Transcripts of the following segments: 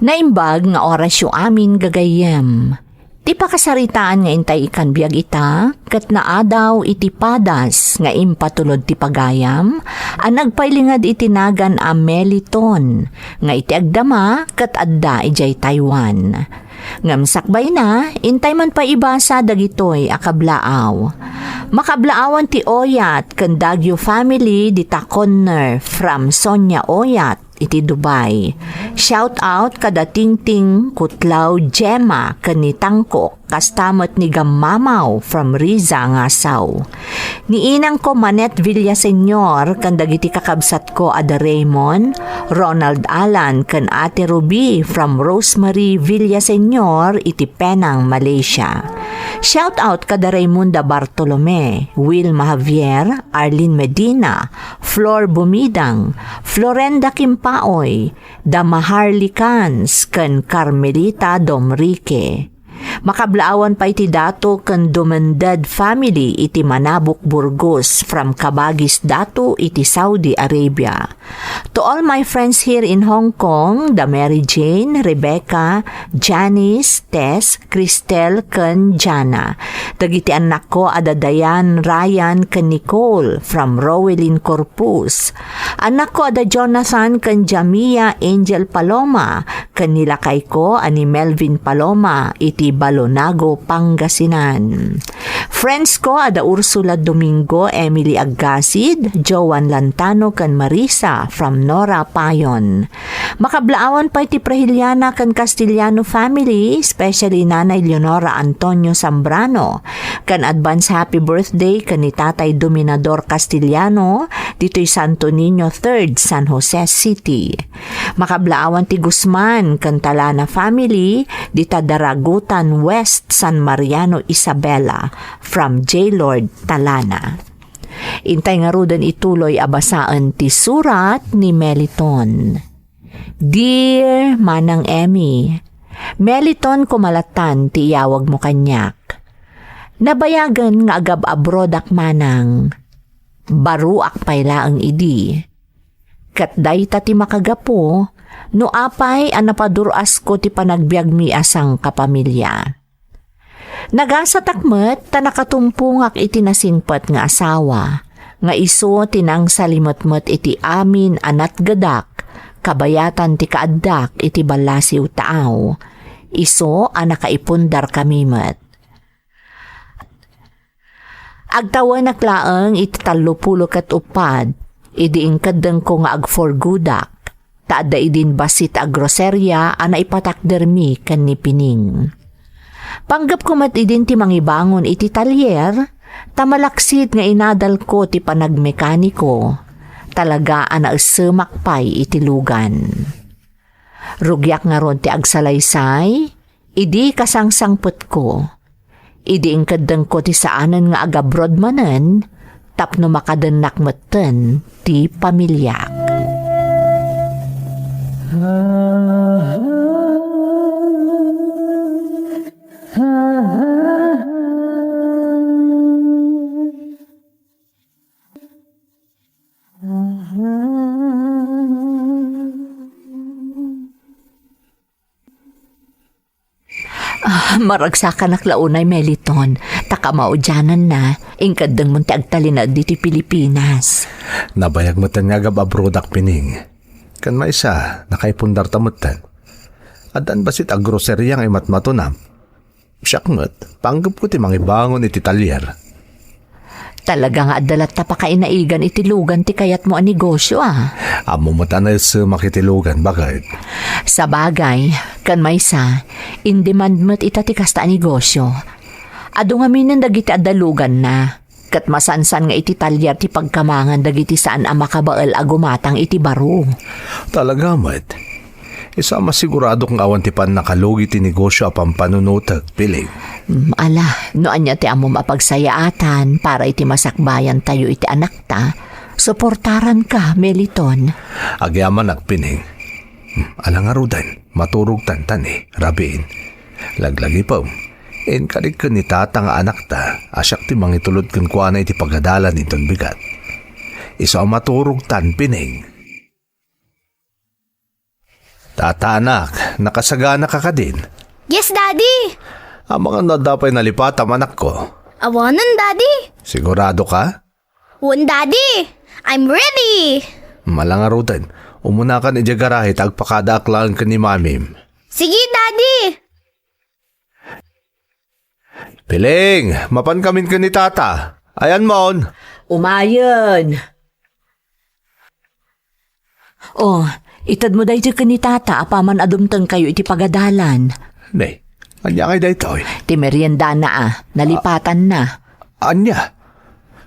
Naimbag nga oras yung amin gagayem. Ti pakasaritaan nga intay ikan biyag ita, kat naadaw iti padas nga impatulod ti pagayam, ang nagpailingad itinagan a Meliton, nga iti agdama kat adda ijay Taiwan. Ngamsakbay na, intay man pa ibasa dagitoy akablaaw. Makablaawan ti Oyat kan Dagyo family di Taconner from Sonia Oyat iti Dubai. Shout out kada Tingting Kutlaw Gemma kani Tangkok kastamot ni Gammamaw from Riza Ngasaw. Ni inang ko Manet Villaseñor kan dagiti kakabsat ko ada Raymond, Ronald Alan kan Ate Ruby from Rosemary Villaseñor iti Penang, Malaysia. Shout out kada Raymunda Bartolome, Wilma Javier, Arlene Medina, Flor Bumidang, Florenda Kimpaoy, Damaharli Cans, kan Carmelita Domrique. Makablaawan pa iti dato kan Dumendad family iti Manabuk Burgos from Cabagis Dato iti Saudi Arabia. To all my friends here in Hong Kong, the Mary Jane, Rebecca, Janice, Tess, Cristel kan Jana. Dagiti anak ko ada Dayan, Ryan kan Nicole from Rowelyn Corpus. Anak ko ada Jonathan kan Jamia Angel Paloma kan nilakay ko ani Melvin Paloma iti Balonago, Pangasinan. Friends ko ada Ursula Domingo, Emily Agasid, Joan Lantano kan Marisa from Nora Payon. Makablaawan pa iti Prahiliana kan Castellano family, especially Nanay Leonora Antonio Zambrano. Kan advance happy birthday kan ni Tatay Dominador Castellano dito'y Santo Niño 3rd, San Jose City. Makablaawan ti Guzman kan Talana family, dita Daragutan West, San Mariano, Isabela from J. Lord Talana. Intay nga rudan ituloy abasaan ti surat ni Meliton. Dear Manang Emmy, Meliton kumalatan ti iyawag mo kanyak. Nabayagan nga agab abroad ak manang. Baruak payla ang idi. Katday ta ti makagapo, no apay ang napaduras ko ti panagbiag mi asang kapamilya. Nagasatakmet ta nakatumpungak iti nasingpat nga asawa, nga iso tinang salimotmot iti amin anat gadak, kabayatan ti kaaddak iti balasiw taaw, iso ang nakaipundar kamimet. Agtawan naklaang iti 30 kat upad, idiing kadang ko nga agforgudak, taada idin basit agroserya ana ipatakdermi kan ni Pining. Panggap ko mat idin ti mangibangon iti talyer, tamalaksid nga inadal ko ti panagmekaniko, talaga ana semakpay iti lugan. Rugyak nga ron ti agsalaysay, idi kasangsangput ko, idi ingkadang ko ti saanan nga agabrod manen, tapno makadenak meten ti pamilyak. Maragsakan naklaunay Meliton, takamaujanan na, ingkadang munti agtalinad diti Pilipinas. Nabayag mo tan nga abroad Pining. Kan maisa, nakaipundar tamutan. Adan basit agroserya nga imatmatunam. Siyakmet, panggap ko ti mangibangon iti talyer. Talaga nga adalat ta pa kainaigan iti lugan ti kayat mo ang negosyo Amo mo tanay sa makitilugan, bakit? Sa bagay, kan maysa, in demand mo't ita ti kasta ang negosyo. Ado nga minan dagiti adalugan na, kat masansan nga iti talyer ti pagkamangan dagiti saan ang makabaal agumatang iti baro. Talaga, mat. Isa masigurado kong awan ti pan nakalugi ti negosyo apang panunutag, Piling. Ala, noan niya ti amo mapagsayaatan para iti masakbayan tayo iti anak ta, suportaran ka, Meliton. Agyaman Pining. Alang arudan, maturog tantan rabiin. Laglagi pa, kalig ka ni tata nga anak ta, asyak ti mangitulod kan kuana iti pagadalan iton bigat. Isa maturog tan Pining. Tata anak, nakasagana ka din. Yes, Daddy! Ang mga nadapay nalipatam anak ko. Awanan, Daddy! Sigurado ka? Wan, Daddy! I'm ready! Malangarutan. Umuna ka ni garahe tagpakada aklaan ka ni Mamim. Sige, Daddy! Piling, mapan kamin ka ni Tata. Ayan mon. Umayon! Oh, itad mo dahi ka ni tata, apaman adumtang kayo iti pagadalan. Ne, anya kay daytoy. Ti merienda na nalipatan na. Anya?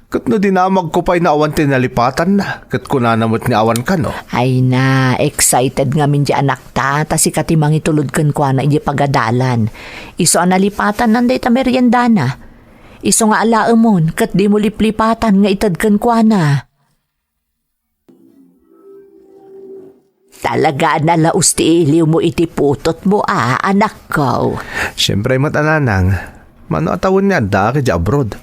Kat no dinamag ko pa'y naawan tinalipatan na. Kat kunanamot ni awan ka no. Ay na, excited nga min di anak ta, ta si katimang itulod kan kwa na iti pagadalan. Iso ang nalipatan nanday ta merienda na. Iso nga alaamon, kat di mo liplipatan nga itad kan kwa na. Talaga na laus ti iliw mo iti putot mo anak ko. Siyempre matananang. Mano atawon niya da ka abroad.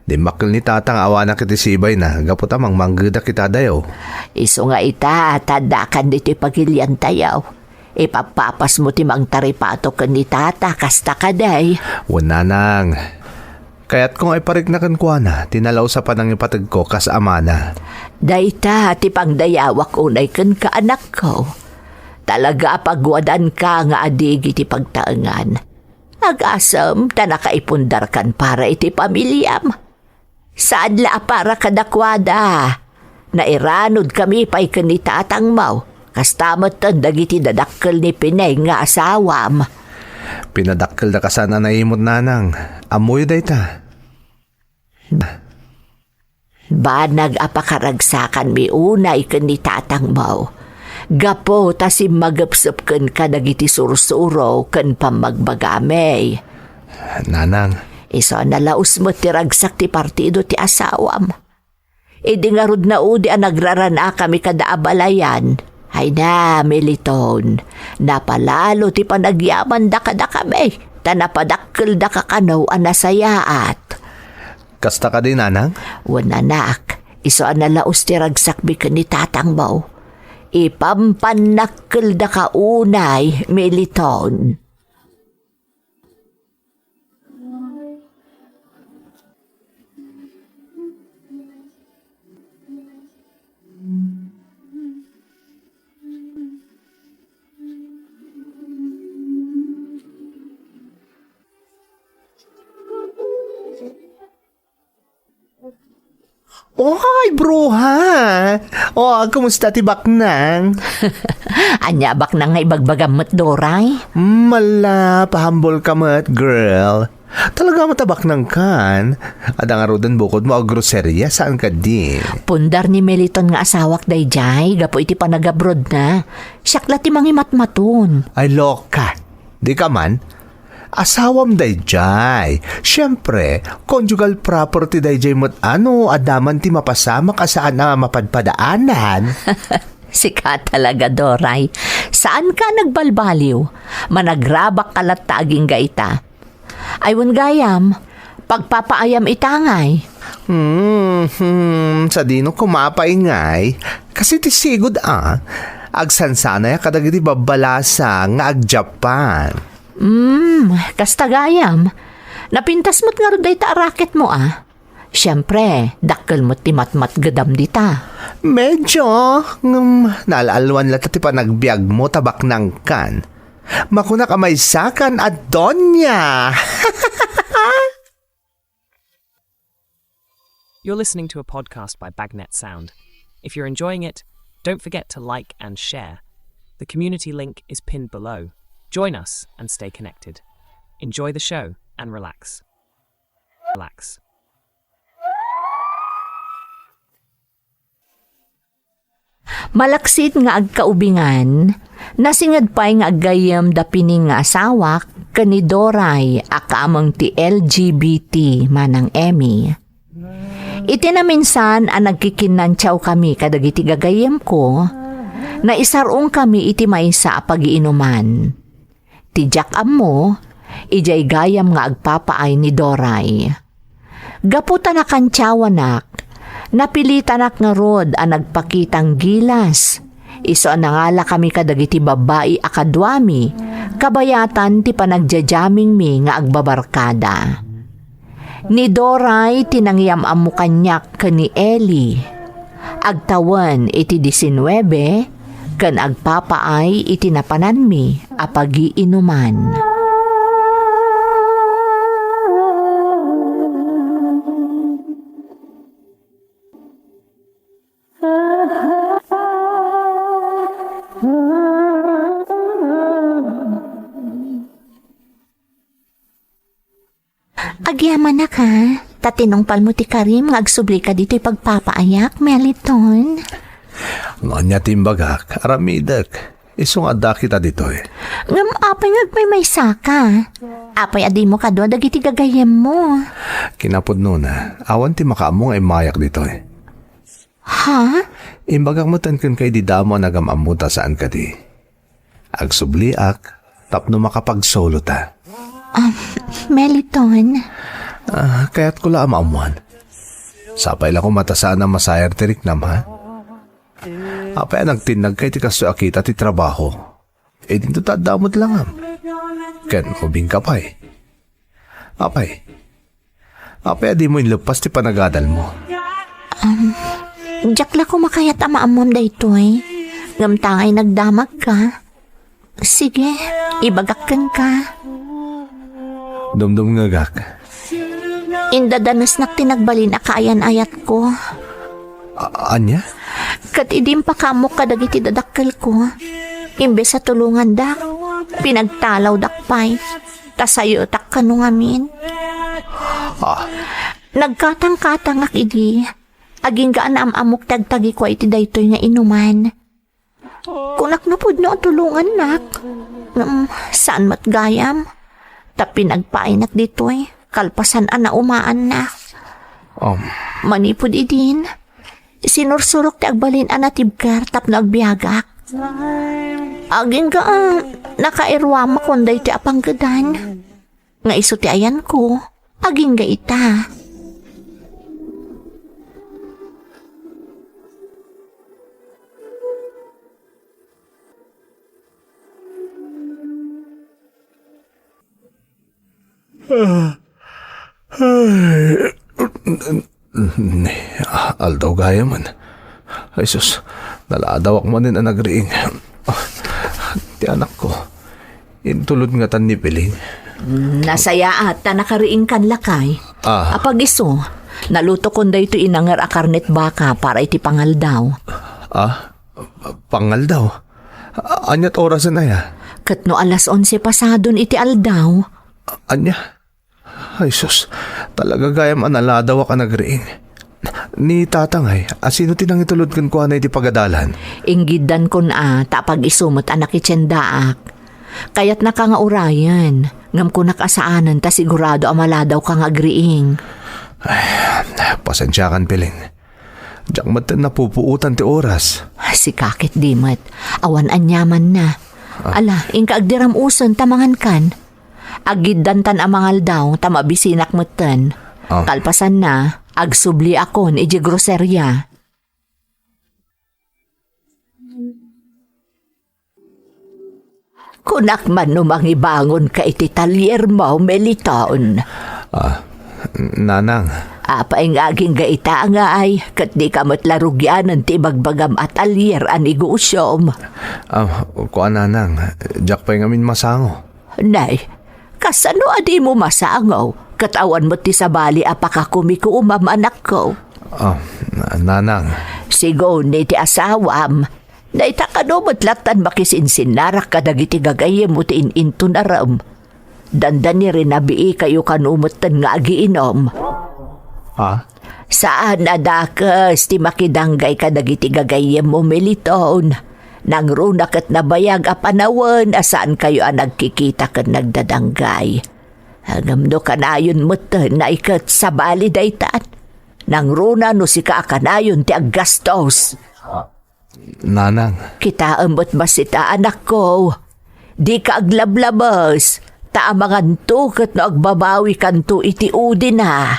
Di makil ni tatang awana kiti sibay na. Gaputamang manggada kita dayo. Iso nga ita, tadakan iti pagilian tayaw. Ipapapas mo ti mang taripato ka ni tata, kasta ka day. Wananang. Kaya't kung ay parik na kankwa na, tinalaw sa panang ipatag ko kas amana. Dayta, ti pangdayawak unay kan ka anak ko. Talaga pagwadan ka nga adig iti pagtaangan. Agasam, tanakaipundar kan para iti pamilyam. Saan la para kadakwada? Nairanod kami pa'y kanitatang mau. Kastamot tandag iti dadakkel ni Pinay nga asawam. Pinadakkel na kasana na imot nanang. Amoy dayta. Banag apakaragsakan mi unay kanitatang mau. Gapo tasim magapsap kan kadagiti sursuro kan pamagbagamay. Nanang. Iso nalaus mo ti ragsak ti partido ti asawam. Idi nga rod na udi ang nagrarana kami kada abalayan. Ay na, Militon, napalalo ti panagyaman da kada kami, tanapadakkel da kakanaw ang nasayaat. Kasta ka din, nanang? Wananak, iso ang nalaus ti ragsak mi ni tatang mo. Ipampanakkel da ka unay, Militon. Oy, bro, ha? O, kumusta ti baknang? Anya bak na nga ibagbagam mat doray? Mala, pahambol ka mat, girl. Talaga matabak ng kan. Ada nga rodan bukod mo ang groceria, saan ka din? Pundar ni Meliton nga asawak dayjay, gapo iti panagabroad na. Siyakla ti mangimatmaton. Ay, loka. Di ka man? Asawam dayjay. Siyempre, conjugal property dayjay mo't adaman ti mapasama ka saan na mapadpadaanan. Sika talaga, Doray. Saan ka nagbalbaliw? Managrabak kalat taging gaita. Aywan gayam, pagpapaayam itangay. Sa dino kumapaingay. Kasi ti sigod agsansanay kadagiti babalasa nga ag-Japan. Kasta gayam. Napintas mo't nga rin ta raket mo Siyempre, dakkel mo't ti matmat gadam dita. Medyo, naalalwan lata ti panagbiag mo tabak ng kan. Makunak amay sakan at donya. You're listening to a podcast by Bagnet Sound. If you're enjoying it, don't forget to like and share. The community link is pinned below. Join us and stay connected. Enjoy the show and relax. Relax. Malaksit nga agkaubingan, nasingad pa'y nga agayam da pining nga asawak, kani Doray, akamang ti LGBT manang Emmy. Iti na minsan ang nagkikinantyaw kami kadagiti gagayam ko, na isarong kami iti maysa a pagiinuman. Tijak mo, ijay gayam nga agpapaay ni Doray. Gaputa na kantyawanak, napilitanak nga rod ang nagpakitang gilas. Iso ang nangala kami kadagiti babae akadwami, Kabayatan ti panagjajamming mi nga agbabarkada. Ni Doray tinangyam amo kanyak ken ni Eli. Agtawan iti 19 ken agpapaay iti napanan mi apagi inuman. Agyaman na ka. Tatinong palmo ti Karim nga agsubli ka dito'y pagpapaayak, Meliton. Nganya timbagak, aramidak. Iso nga da kita dito eh. Ngam apay ngagmay saka. Apay adi mo ka doon, dagiti gagayem mo. Kinapod na, awan ti makaamong ay mayak dito eh. Ha? Imbagak mo tan kun kay di damo nagamamuta saan ka di. Agsubliak, tapno makapagsolo ta. Meliton. Kaya't ko lang maamuan. Sapay lang ko matasaan na masayar tirik nam ha. Apay nagtinag kay ti kaso akita ti trabaho. Dinto tadamot lang am. Ken ubing ka pa eh. Apay di mo inlupas ti panagadal mo. Jakla ko makayat amaamon da ito eh. Ngamtangay nagdamag ka. Sige, ibagakan ka. Dumdum nga gak. Indadanas nak tinagbalin akaayan ayat ko. Anya? Kat idim pa kamok kadagiti dadakkel ko. Imbes sa tulungan dak, pinagtalaw dakpay. Tasayo tak kanungamin. Nagkatang-katang ak idi. Aging gaan amok tagtagi ko iti daytoy nga inuman. Kunak napud no tulungan nak. Saan matgayam? Tapi nagpainak ditoy. Kalpasan na umaan na. Manipod idin. Sinursurok ti agbalin anatibkar tapno agbiagak. Aging ka nakairwama konday ti apanggadan. Nga iso ti ayan ko. Aging ga ita. Aldaw gaya man. Ay sus, naladawak man din ang nagriing. Ti anak ko, intulod nga tan ni Piling. Nasaya at nakariing kan lakay. Apag iso, naluto kon da ito inangar a karnet baka para iti pangal daw. Pangal daw? Anyat oras na ya? Katno alas 11 pasadon iti aldaw. Anya? Ay sus, talaga gayam analadaw ka nagriing. Ni tatangay, asino tinang itulod kan kuha na iti pagadalan? Inggidan kon tapag isumot anak itsendaak. Kaya't nakangaurayan. Ngam ko nakasaanan ta sigurado amaladaw kang agriing. Pasensya kan Piling. Diyak matan napupuutan ti oras. Si kakit dimat, awan anyaman na. Ala, ingka agdiram uson tamangan kan. Agiddan tan amangal daw, tamabisinak matan. Kalpasan na, agsubli akon iji groserya. Kunak man numangibangon ka iti talyer mo, Meliton. Nanang. Apay nga aging gaita nga ay, kat di ka matlarugyanan ti bagbagam at talyer anigusyom. Kuha nanang, diyak pa'y ngamin masango. Nay, kasano adi mo masangaw? Katawan mo ti sabali apakakumiko umamanak ko. Nanang. Sigo ni ti asawam. Naita ka no matlatan makisinsinnarak kadagiti gagayem mo ti ininto na ram. Dandan ni rin nabii kayo kanumutan nga agiinom. Saan adakas ti makidanggay kadagiti gagayem mo, Meliton? Nang runak at nabayag a panawan asaan kayo nagkikita ka nagdadanggay. Hagamdo kanayon mo na ikat sa bali daytan. Nang runa no si kaakanayon ti aggastos. Nanang. Kita ambot masita anak ko. Di ka aglablabas. Taamangan to kat no agbabawi kanto iti udi na.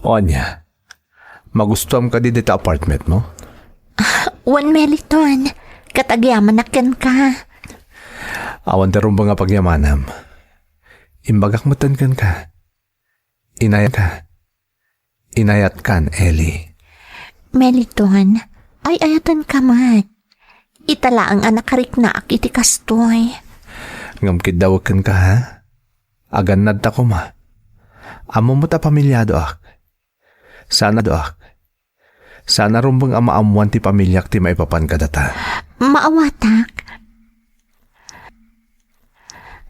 O anya, magustuhan ka di dito apartment mo? Wan Meliton, katagyaman nakyan ka. Awan tarong ba nga pagyamanam? Imbagak matankan ka. Inayat kan, Ellie. Meliton, ay ayatan ka mat. Itala ang anak karik na ak iti kastoy. Ngamkid daw kan ka ha? Agan nadta ko ma. Amo mo ta pamilyado ak. Sana do ak. Sana rumbang amaamuan ti pamilyak ti maipapan ka data. Maawatak.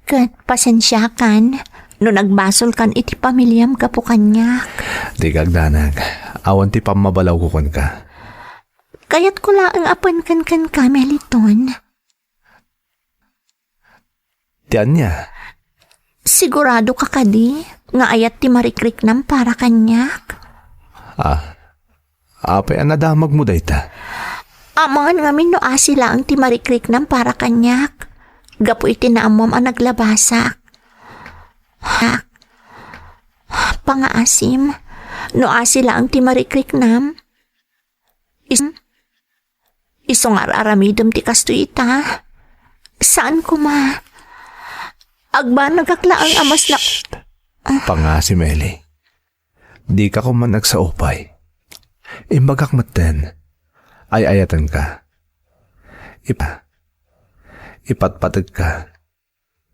Kat pasensya kan, no nagbasol kan iti pamilyam ka po kanyak. Di kagdanag. Awan ti pamabalaw ko kon ka. Kaya't ko lang apan kan ka, Meliton. Tiyan niya. Sigurado ka kadi, nga ayat ti marikrik nam para kanyak. Apay nadamag mo dayta. Amangan ngamin no asila ang ti marikrik nam para kanyak. Gapo iti naamom ang naglabasak. Pangaasim, no asila ang ti marikrik nam. Isong aramidom ti kasto ita. Saan ko ma? Agba nagakla ang amas na... Pangasim, Ellie. Di ka ko man nagsaupay. Imbagak maten. Ay ayatan ka. Ipatpatag ka.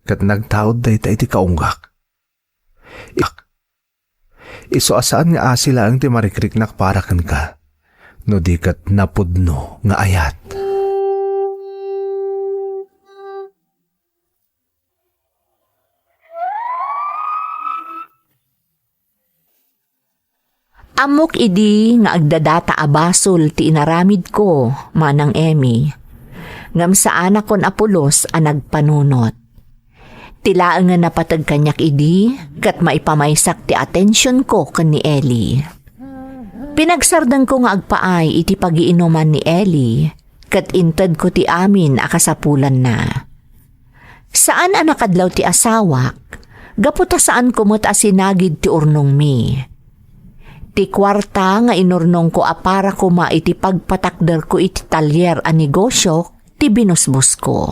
Kat nagtaod day iti kaunggak. Iso asaan nga asila ang timarikriknak para kan ka. No di kat napudno nga ayat. Amok idi nga agdadata abasol ti inaramid ko, manang Emmy. Ngam saan akon apulos ang nagpanunot. Tilaan nga napatag kanyak idi, kat maipamaysak ti atensyon ko kan ni Ellie. Pinagsardan ko nga agpaay iti pagiinuman ni Ellie, kat inted ko ti amin akasapulan na. Saan ang nakadlaw ti asawak, gaputa saan kumot asinagid ti urnong mi. Ti kwarta nga inurnong ko apara ko iti pagpatakder ko iti talyer a negosyo, ti binusbus ko.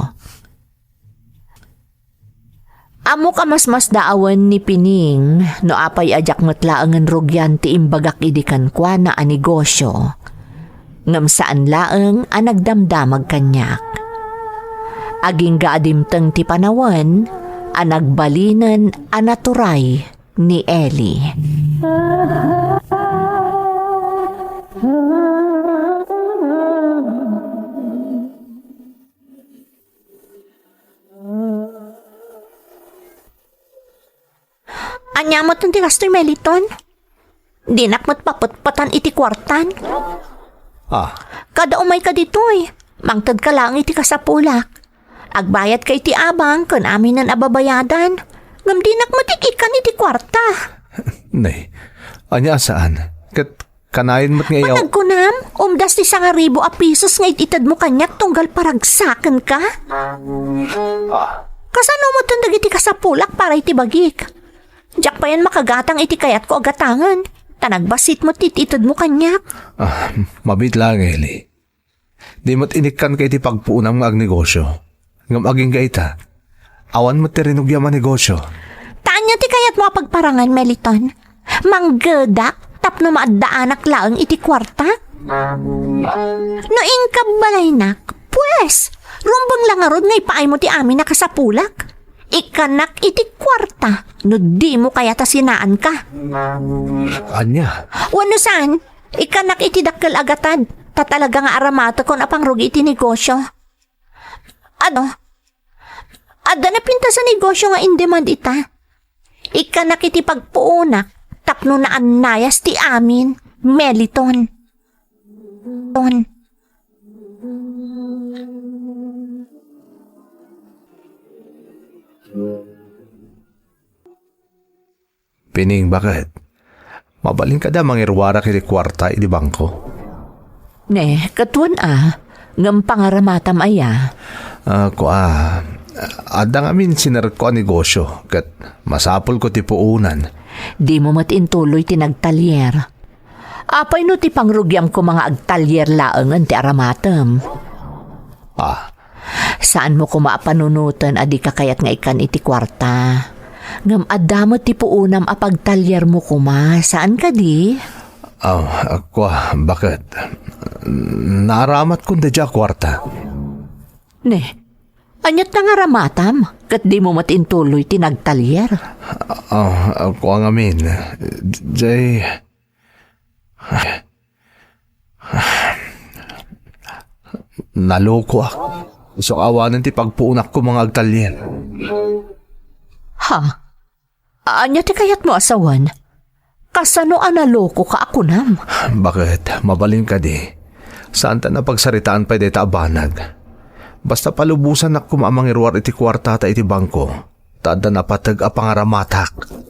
Amo ka mas daawan ni Pining no apay ajak matlaangan rugyan ti imbagak idikan kwa na a negosyo. Ngam saan laeng a nagdamdamag kanyak. Aging gaadimteng ti panawan a nagbalinan a naturay ni Ellie. Anyamot ng tirastoy, Meliton. Dinakmat papatpatan iti kwartan. Kada umay ka ditoy, mangtad ka lang iti kasapulak. Agbayad ka iti abang, kan amin ang ababayadan. Ngam dinakmat ikikan iti kwarta. Nay, anya saan? Kat kanayin mo't ngayaw. Patag ko nam, umdas ti 1,000 a pisos nga ititad mo kanyak tunggal paragsakan ka. Kasano mo tundag iti kasapulak para iti bagik? Diyak pa yan makagatang iti kayat ko agatangan. Tanagbasit mo tititad mo kanyak. Mabit lang, Ellie. Di mo't inikan ka iti pagpuunang nga agnegosyo. Ngam aging gaita. Awan mo tirinugyaman negosyo. Tanya ti kayat mo pagparangan, Meliton. Manggadak, tapno maadaanak laang iti kwarta. No ingkab balaynak, pues, rumbang langarod nga ipaay mo ti amin na kasapulak. Ikanak iti kwarta, no di mo kaya tasinaan ka. Anya? Wano saan? Ikanak iti dakkel agatad, tatalaga nga aramato kon apang rugi iti negosyo. Ano? Ada na pinta sa negosyo nga in demand ita. Ikanak iti pagpuunak, tapno na anayas ti amin, Meliton. Pining, bakit? Mabalin ka da mangirwara kiti kwarta iti bangko? Ne, katuan ngam pangaramatam aya. Adang amin sinarat ko ang negosyo, kat masapol ko ti puunan. Di mo matintuloy tinagtalyer. Apay no ti pangrugyam ko mga agtalyer laangan ti aramatem. Saan mo ko maapanunutan adi kakayat nga ikan iti kwarta? Ngam adamo ti puunam apagtalyer mo kuma. Saan ka di? Bakit? Naramat kong dadya kwarta. Ne, anyat na nga ramatam. Kat di mo matintuloy tinagtalyer. Ako ang amin. Jay... Naloko ako. So awanan ti pagpuunak ko mga agtalyer. Ha? Anya ti kayat mo asawan? Kasano analoko ka ako nam? Bakit? Mabaling ka di. Saan ta na pagsaritaan pa deta abanag? Basta palubusan na kumamangirwar iti kwarta ta iti bangko. Tada na patag apangaramatak.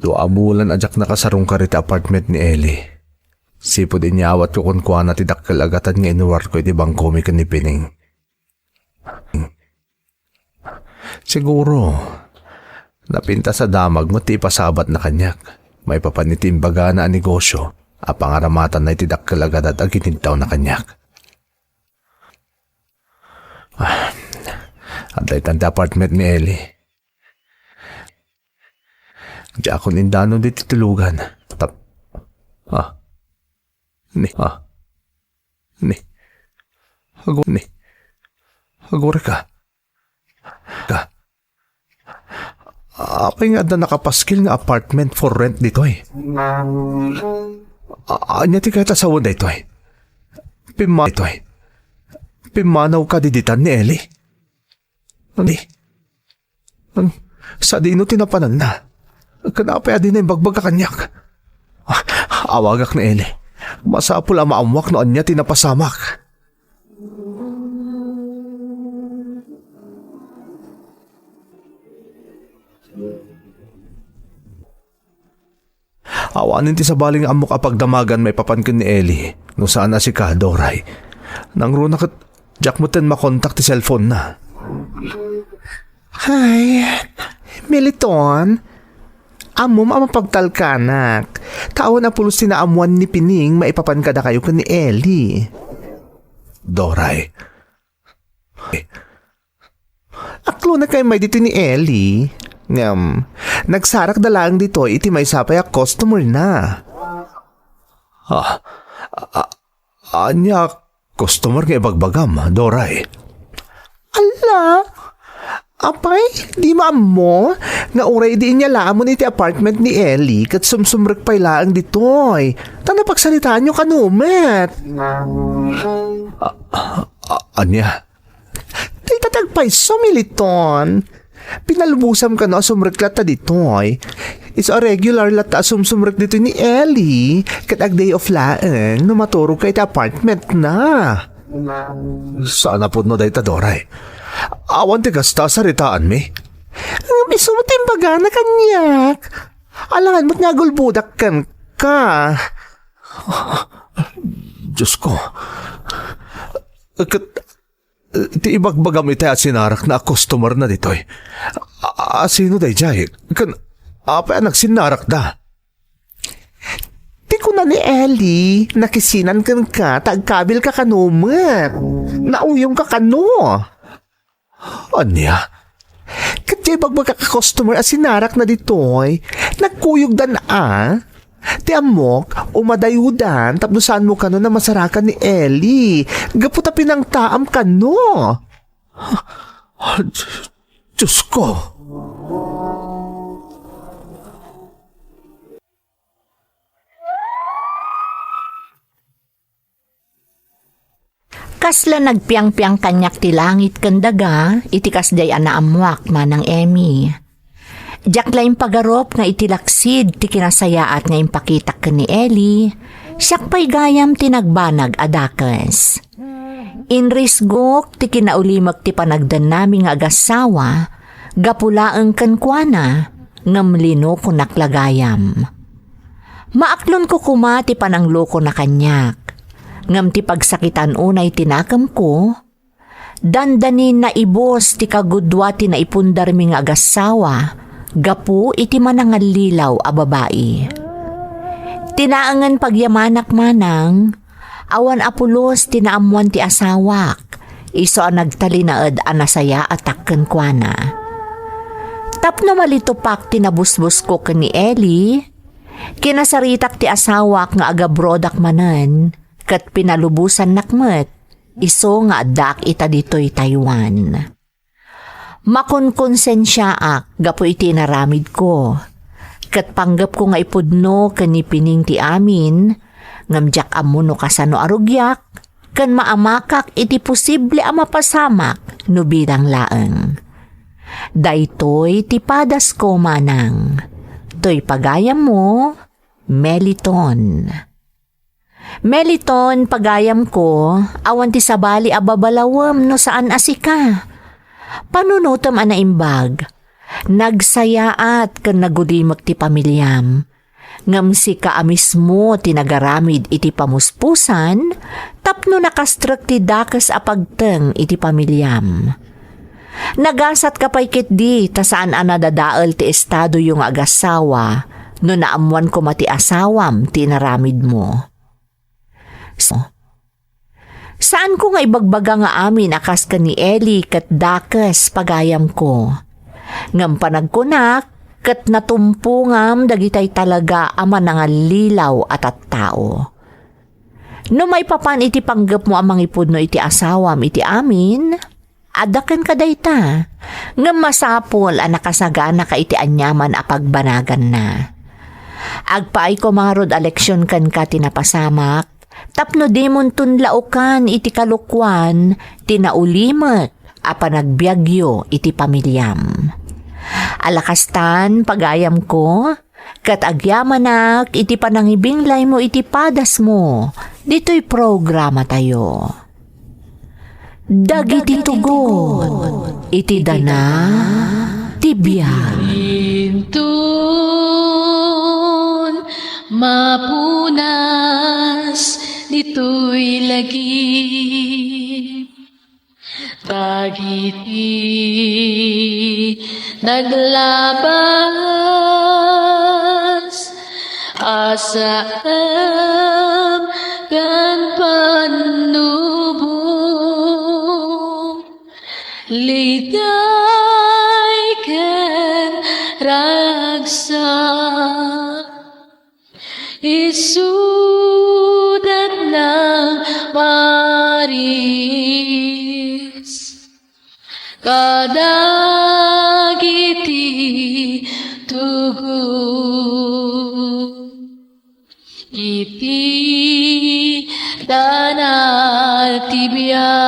Dua bulan ajak nakasarong ka riti apartment ni Ellie. Sipo din niya awat ko kung kuha na tidakkel agatan nga inuwar ko iti bangko mi ni Pining. Siguro, napinta sa damag mo ti pasabat na kanyak. May papanitimbaga na ang negosyo, apangaramatan na itidakkel agadat aginintaw na kanyak. At daytan ti apartment ni Ellie. Di ako nindano di titulugan. Agore ka. Apay nga da nakapaskil nga apartment for rent dito eh. Anya ti kahit asawa da ito eh. Pimanaw ka diditan ni Ellie. Sa dino tinapanan na. Kanapay adin na yung bagbag ka kanyak. Awagak na Eli. Masapul ang maamwak noon niya tinapasamak. Awanin ti sa baling amok apagdamagan may papankin ni Eli. No saan na si ka, Doray. Nang runa kat Jack mo ten makontak ti cellphone na. Hay, Militon. Amo mapagtalkanak. Tao na pulos tinaamuan ni Pining maipapankada kayo ni Ellie. Doray. Aklo na kayo may dito ni Ellie. Nagsarak dalang dito iti may sapay a customer na. Anya customer nga ibagbagam, Doray. Ala, apay, di mo nga uray di niya lamon iti apartment ni Ellie kat sumsumrek pay laang ditoy. Tanda pagsalitaan nyo kanumet. Anya? Di tatagpay sumiliton. Pinalubusam ka no sumrek lata ditoy. It's a regular lata sumsumrek dito ni Ellie kat ag day of laang no maturog ka iti apartment na. Sana po no dayta, Doray. Awan ti gasta saritaan mi. Isumating baga na kanyak. Alangan mo't nga gulbudak kan ka. Diyos ko. Ti ibagbagam iti at sinarak na customer na ditoy. Sino day jay? Apa nagsinarak da? Di ko na ni Ellie, nakisinan kan ka, tagkabil ka kanumat. Nauyong ka kano. Anya? Kati bagbag ka customer as sinarak na ditoy, nagkuyog dan Ti amok, umadayudan, tapnosan mo kano na masarakan ni Ellie. Gaputa pinang taam kano. Diyos ko. Kasla nagpiang-piang kanyak ti langit kandaga, itikas day anaamwak manang Emmy. Diyak laing pagarop nga itilaksid ti kinasayaat nga impakitak ka ni Ellie, siyak pa'y gayam tinagbanag adakas. Inrisgok ti kinaulimag ti panagdan nami nga agasawa, gapulaeng kankwana, ngamlino ko naklagayam. Maaklon ko kuma ti panangloko na kanyak, ngam ti pagsakitan unay tinakam ko, dandanin na ibos ti kagudwa ti naipundar mi nga agasawa, gapu iti manangalilaw a babae. Tinaangan pagyamanak manang, awan apulos tinaamuan ti asawak, iso ang nagtalinaed anasaya at takken kwa na. Tapno malitupak tinabusbus ko ni Ellie, kinasaritak ti asawak nga agabrodak manen, kat pinalubusan nakmet, iso nga adak ita dito'y Taiwan. Makunkonsensyaak, gapo iti naramid ko, kat panggap ko nga ipudno kanipining ti amin, ngamjak amuno kasano arugyak, kan maamakak iti posible ang mapasamak no bidang laeng. Daytoy tipadas ko manang, to'y pagayam mo, Meliton. Meliton pagayam ko, awan ti sabali ababalawam no saan asika. Panunutom anaimbag, nagsayaat kan nagudimak ti pamilyam, ngam si kaamis mo tinagaramid iti pamuspusan, tapno nakastrek ti dakas apagteng iti pamilyam. Nagasat kapay kitdi ta saan anadadaal ti estado yung agasawa no naamuan ko mati asawam ti naramid mo. Saan ko nga ibagbaga nga amin akas ka ni Ellie kat dakas pagayam ko. Ngam panagkunak kat natumpungam dagitay talaga ama nga lilaw at tao. No may papan iti panggap mo amang ipudno iti asawam iti amin, adaken ka dayta, ngam masapol ang nakasagana ka iti anyaman a pagbanagan na. Agpaay ko mga rod aleksyon kan ka tinapasamak, tapno demon tunlaukan iti kalukwan, tinaulimet a panagbiagyo iti pamilyam. Alakastan pagayam ko, kat agyamanak iti panangibinglay mo iti padas mo, dito'y programa tayo. Dagiti tugon, iti dana, tibiyag. Intun, mapunas, dito'y lagi. Dagiti, naglabas, asam, kan panubong, liday ken ragsak, isudat ng maris, kadagiti tugon, iti danal tibiyag.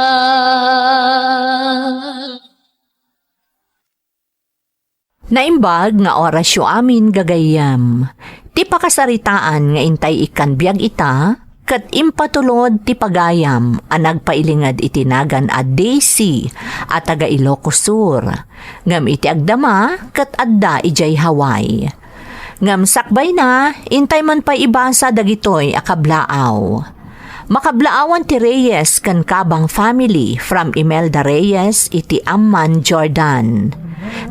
Naimbag nga orasyo amin gagayam, ti pakasaritaan nga intay ikan biag ita, kat impatulod ti pagayam ang nagpailingad itinagan a Daisy at taga Ilocos Sur, ngam iti agdama kat adda ijay Hawaii. Ngam sakbay na, intay man pa ibasa dagitoy akablaaw. Makablaawan ti Reyes kan kabang family from Imelda Reyes iti Amman, Jordan.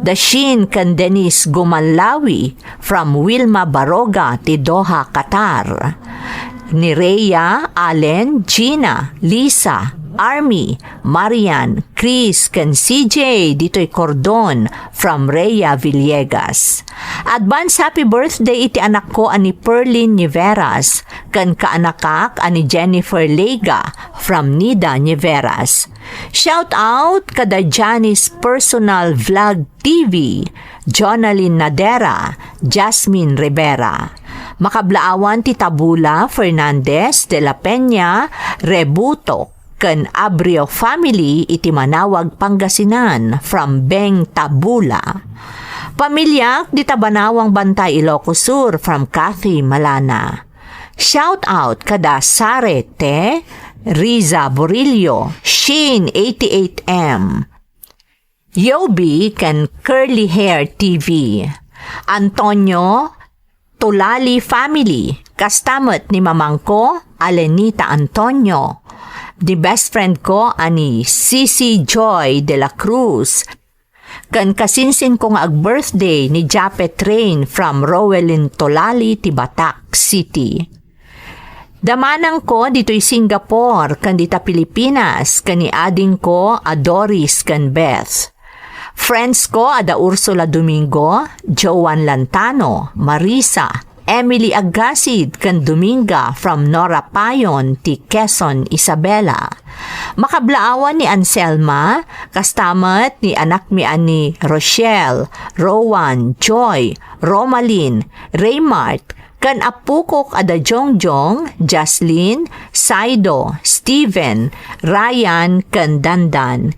Dashin kan Dennis Gumanlawi from Wilma Baroga ti Doha, Qatar. Ni Rhea, Allen, Gina, Lisa, Army, Marian, Chris, kan CJ, dito'y Cordon from Rhea Villegas. Advance happy birthday iti anak ko ani Perlin Niveras, kan kaanakak ani Jennifer Lega from Nida Niveras. Shout out kada Janice Personal Vlog TV, Jonalyn Nadera, Jasmine Rivera. Makablaawan ti Tabula Fernandez de la Peña Rebuto ken Abrio family iti Manawag, Pangasinan from Beng Tabula. Pamilya di Tabanawang Bantay, Ilocos Sur from Kathy Malana. Shout out kada Sarete, Riza Borillo, Sheen 88M, Yobi kan Curly Hair TV, Antonio Tulali Family, kastamot ni mamangko Alenita Antonio, the best friend ko ani Cici Joy de la Cruz, kan kasinsin ko nga ag-birthday ni Japet Train from Rowelin Tulali, Tibatak City. Damanang ko dito'y Singapore, kan dita Pilipinas, kan ni ading ko a Doris kan Beth. Friends ko ada Ursula Domingo, Joan Lantano, Marisa, Emily Agasid kan Dominga from Nora Payon ti Quezon, Isabela. Makablaawan ni Anselma, kastamat ni anak mi ani Rochelle, Rowan, Joy, Romalyn, Raymart, kan apukok ada Jongjong, Jaslyn, Saido, Steven, Ryan, kan Dandan.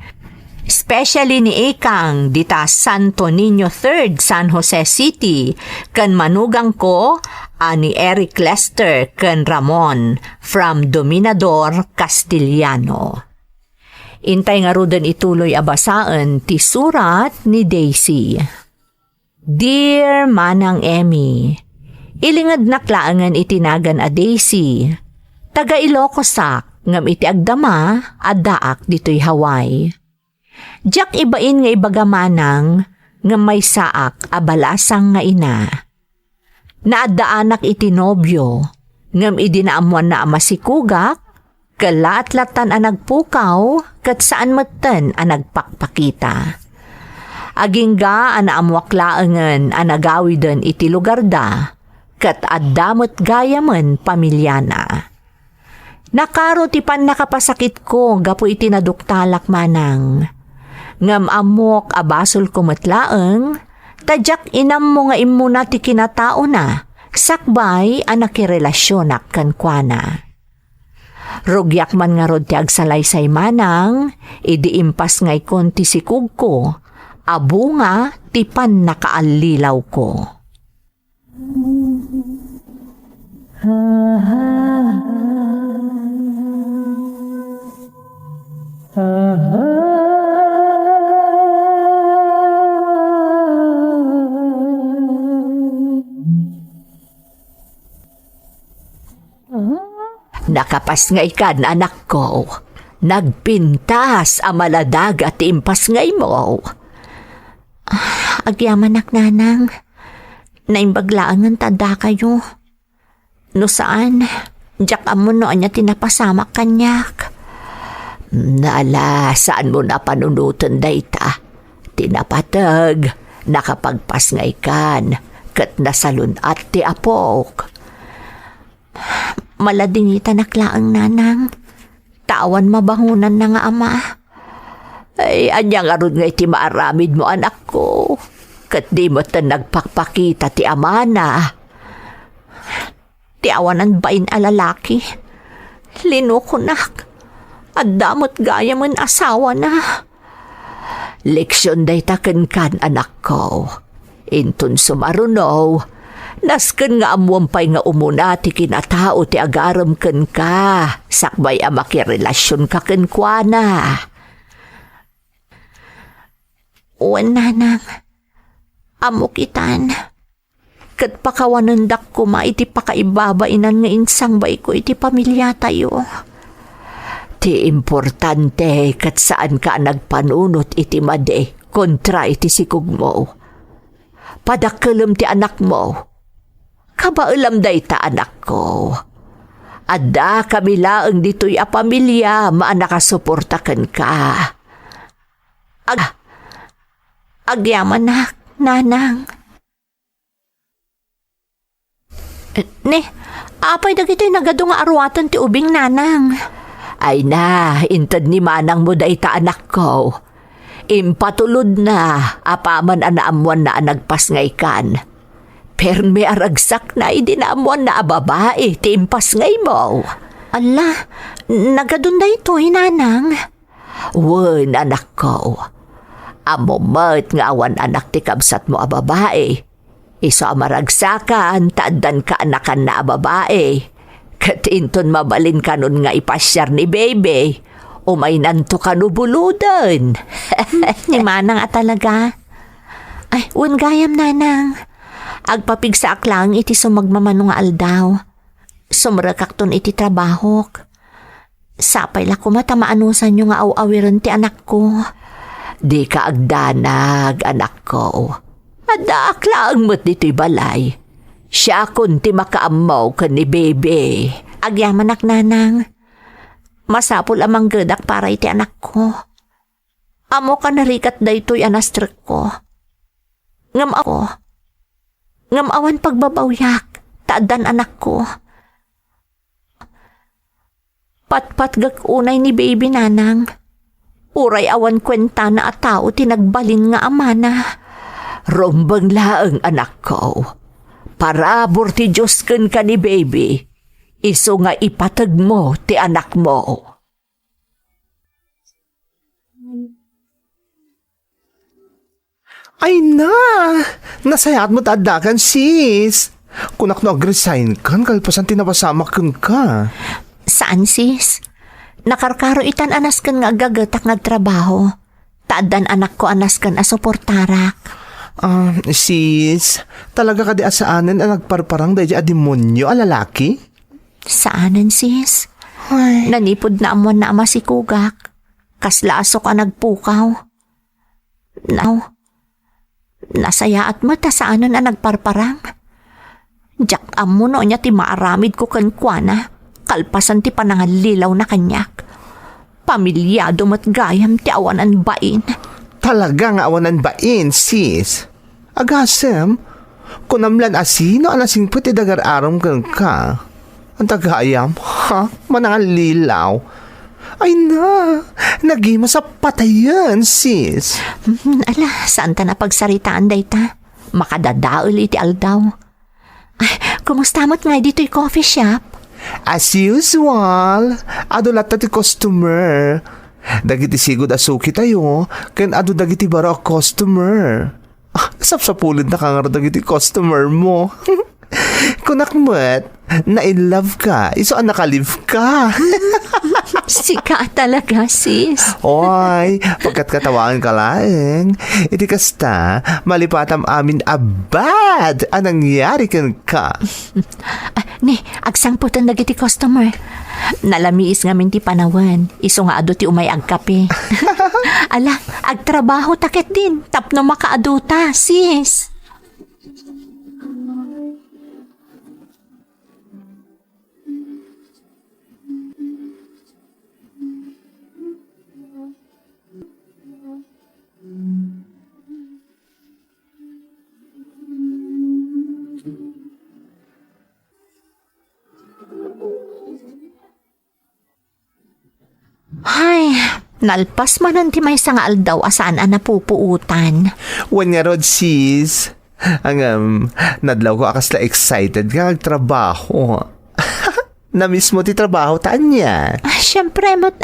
Especially ni Ekang dita Santo Niño 3rd, San Jose City, kan manugang ko ani Eric Lester kan Ramon from Dominador, Castillano. Intay nga rudan ituloy abasaan ti surat ni Daisy. Dear Manang Emmy, ilingad naklaangan itinagan a Daisy. Taga Ilocos ngam iti agdama addaak dito'y Hawaii. Diyak ibain nga ibagamanang nga may saak abalasang nga ina. Naadaanak iti nobyo, ngam idinaamuan na amasikugak, kalat-latan ang nagpukaw, kat saan matan ang nagpakpakita. Agingga ang naamuaklaangan ang nagawidan iti lugar da, kat addamot gayaman pamilyana. Nakaro ti pan nakapasakit ko, gapo iti naduktalak manang. Ngam amok abasol kumatlaeng, tadyak inam mo nga imuna ti kinatao na, sakbay anak irelasyonak kankwana. Rugyak man nga rod ti agsalaysay manang, idi impas ngay kon ti sikug ko, abo nga ti pan nakaalilaw ko. Nakapas nga ikan, anak ko. Nagpintas amaladag at impas ngay mo. Agyaman nanang. Naimbaglaangan tada kayo. No saan? Diyak amo no anya tinapasama kanyak. Nala, saan mo na panunutan dayta? Tinapatag. Nakapagpas nga ikan. Kat nasalun at ti apok. Maladingita naklaang nanang. Tawan mabangunan na nga ama. Ay, anyang arun nga iti maaramid mo anak ko. Kat di mo ta nagpakpakita ti ama na. Ti awanan bain alalaki. Linukunak. At damot gaya man asawa na. Leksyon day taken kan anak ko. Intun sumarunaw. Nasken nga amuampay nga umuna ti kinatao ti agaram ken ka. Sakbay a makirelasyon ka ken kuana. Uwan nanang, amukitan. Kat pakawanandak ko iti pakaibabainan nga insang bay ko iti pamilya tayo. Ti importante kat saan ka nagpanunot iti made kontra iti sikug mo. Padakalam ti anak mo. Kabailam day ta anak ko. Adda kami laeng dito'y a pamilya maanakasuportakan ka. Agyaman na, nanang. Ne, apay dagito'y nagado nga arwatan ti ubing nanang. Ay na, intad ni manang mo day ta anak ko. Impatulod na, apaman anaamuan na nagpas nga ikan. Pero may aragsak na idinaamuan na babae, timpas ngay mo. Ala, nagadun na ito, nanang. Wen, anak ko. Amo mat nga awan anak ti kabsat mo babae. Iso maragsakan, taadan ka anakan na babae. Katinton mabalin kanon nga ipasyar ni Bebe. Umay nanto kanubuludan. Ni Manang at talaga. Ay, gayam nanang. Agpapigsa aklang iti sumagmamano nga aldaw. Sumrakakton iti trabahok. Sapay la kumatamaanusan nyo nga aw-awiran ti anak ko. Di ka agdanag, anak ko. Ada aklang mo't dito'y balay. Siya kunti makaamaw ka ni Bebe. Agyaman ak nanang. Masapul amang gadak para iti anak ko. Amo ka narikat da ito'y anastrik ko. Ngam ako. Ngam awan pagbabawyak. Taadan anak ko. Patpat gag unay ni Baby nanang. Uray awan kwenta na at tao tinagbalin nga amana. Rombang laang anak ko. Parabor ti Diyos ken ka ni Baby. Iso nga ipatag mo ti anak mo. Ay na! Nasayat mo tadakan, sis. Kunak no ag-resign kan, kalpasan tinapasamak kang ka. Saan sis? Nakarkaro itan anas kan nga agagatak nga trabaho. Taadan anak ko anas kan asuportarak. Sis, talaga ka di asaanan ang nagparparang dahi a demonyo a lalaki? Saanan sis? Ay, Nanipod na amon na ama si Kugak. Kaslaso ka nagpukaw. Nasaya at mata saanan na nagparparang. Jak amo no niya ti maaramid ko kankwana. Kalpasan ti panangalilaw na kanyak. Pamilyado mat gayam ti awanan bain. talaga nga awanan bain, sis. Agasem, kunamlan asino anasing puti dagar aram kang ka. Ang tagayam, ha? Manangal lilaw. Ay na, nagima sa patayan, sis. Ala, saan ta na pagsaritaan day ta? Makadadaol iti aldaw. Ay, kumusta mo't nga dito'y coffee shop? As usual, adulat ti customer. Dagiti sigod asuki tayo, ken adu dagiti baro a customer. Sapsapulid na kangar dagiti customer mo. Kunakmat, na in love ka, iso ang nakalive ka. Sika talaga, sis. Oy, pagkat katawaan ka laeng, iti kasta, malipatam amin abad ang nangyari kan ka. Ni, agsang putan dagiti customer. Nalamiis nga minti panawan. Iso nga ado ti umay agkape. Ala, agtrabaho takit din. Tapno makaaduta, sis. Ay, nalpas manan ti may nga aldaw asaan ang napupuutan. Wan nga rod, sis. Ang nadlaw ko akasla excited ka magtrabaho. Na-miss mo ti trabaho taan niya. Siyempre mo't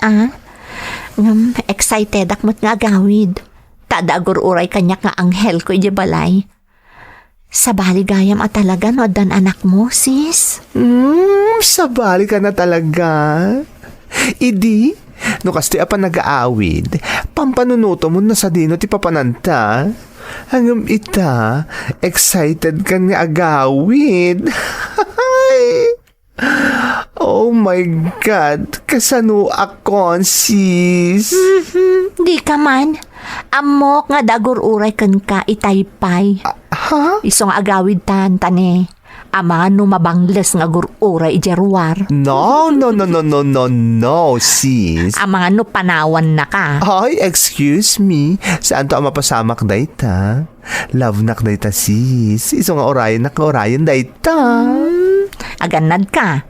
excited ak mo't nga agawid. Tadagor uray kanyak nga anghel ko iti balay. Sa baligayam at talaga no dan anak mo, sis. Sabali ka na talaga. Idi, no kasti apa nag-aawid, pampanunuto mo na sa dino ti papananta. Hanggang ita, excited ka nga agawid. Oh my God, kasano akon, sis? Di ka man. Amok nga dagor uray kan ka itaypay. Ha? Iso nga agawid tan tane. Ama no mabangles nga gururay ijarwar. No, sis. Ama no panawan na ka. Ay, excuse me. Saan to ang mapasamak dayta? Love nak dayta, sis. Iso nga orayan dayta. Aganad ka.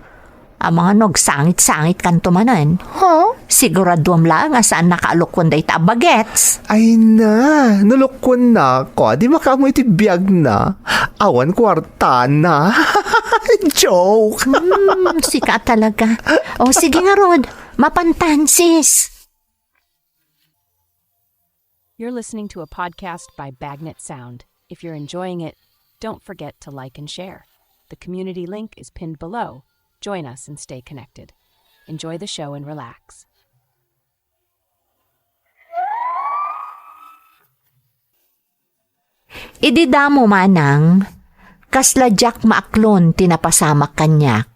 Ama no sangit-sangit kan tumanan. Ha? Siguraduam lang nga saan nakaalukon day ta bagets. Ay na, nulukon na ko. Di makamoy ti biyag na. Awan kwarta na. Joke. Sika talaga. O sige nga Rod, mapantan sis. You're listening to a podcast by Bagnet Sound. If you're enjoying it, don't forget to like and share. The community link is pinned below. Join us and stay connected. Enjoy the show and relax. Ididamo manang, kasladyak maaklon tinapasamak kanyak,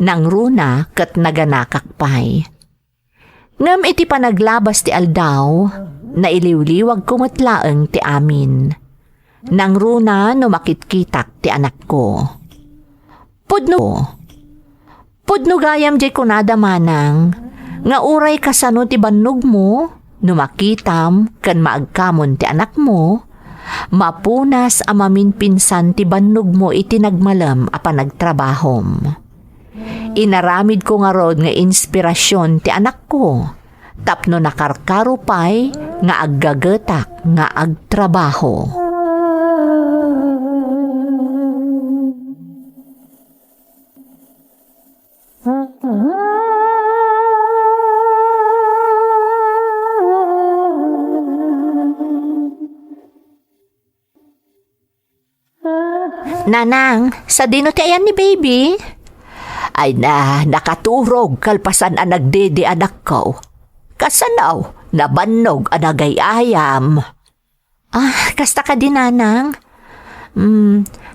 nang runa kat naganakakpay. Ngam iti panaglabas ti aldaw, na iliwliwag kumatlaeng ti amin. Nang runa no makitkitak ti anak ko. Pudno gayam jay kunada manang, nga uray kasano ti bannog mo, no makitam kan maagkamon ti anak mo, mapunas amamin pinsan ti bannog mo iti nagmalam a panagtrabahom. Inaramid ko nga rod nga inspirasyon ti anak ko, tapno nakarkarupay nga aggagatak nga agtrabaho. Nanang, sa dino ti ayan ni baby? Ay nakaturog kalpasan ang nagdede anak ko. Kasanaw, nabannog ang nagayayam. Kasta ka din, nanang.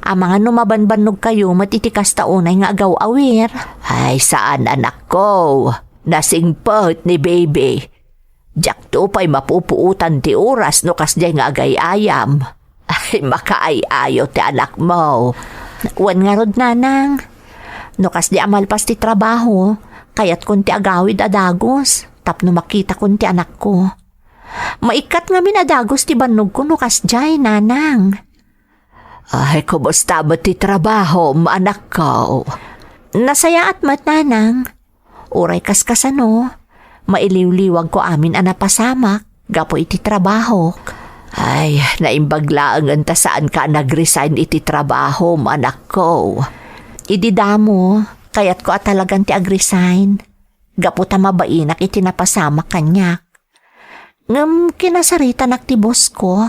Mga numabanbanog kayo, matitikas taunay nga agaw awir. Ay, saan anak ko? Nasingpot ni baby. Diyak to pa'y mapupuutan ti oras no kasjay nga agayayam. Ay, makaayayo ti anak mo. Wan nga rod, nanang. No kasdi amalpas ti trabaho, kayat kun ti agawid adagos, tapno makita kun ti anak ko. Maikat nga minadagos ti bannog ko no kasjay, nanang. Ay, kumusta ba ti trabaho, anak ko? Nasaya at mat, nanang. Uray kaskasano, mailiwliwag ko amin anapasamak, gapo iti trabaho. Ay, naimbaglaang anta saan ka nag-resign iti trabaho, anak ko. Ididamo, kayat ko at talagang ti ag-resign. Gapo ta mabainak iti napasamak kanyak. Ngam kinasarita nak ti boss ko,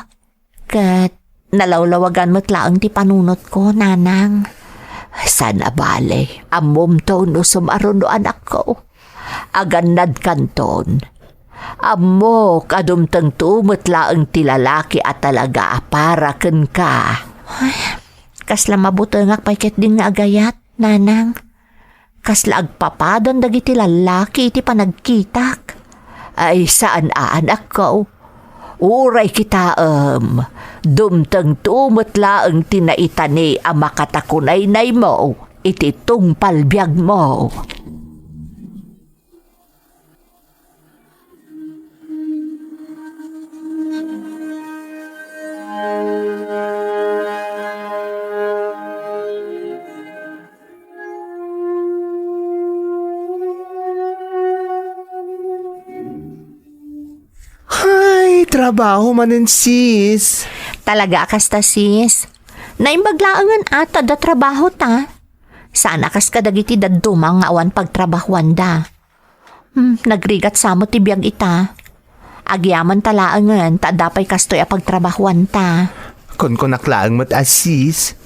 kat nalawlawagan mo't laang ti panunot ko, nanang. Sana bale, amom to no sumaron no anak ko. Aganad kanton. Amo kadumtang tumot laang ti lalaki at talaga para ken ka. Ay, kasla mabutengak payket din nga agayat, nanang. Kasla agpapadan dagiti lalaki iti panagkitak. Ay, saan anak ko? Uray kita dumtang tumot laang tinaitani ang makatakunay-nay mo iti tungpalbyag mo. Trabaho manin, sis. Talaga kasta, sis. Naimbaglaangan ata da trabaho ta. Sana kas kadagiti dadumang nga awan pagtrabahuan da. Nagrigat samo ti biyag ita. Agyaman talaangan ta dapay kastoy a pagtrabahuan ta. Kon naklaang mat sis.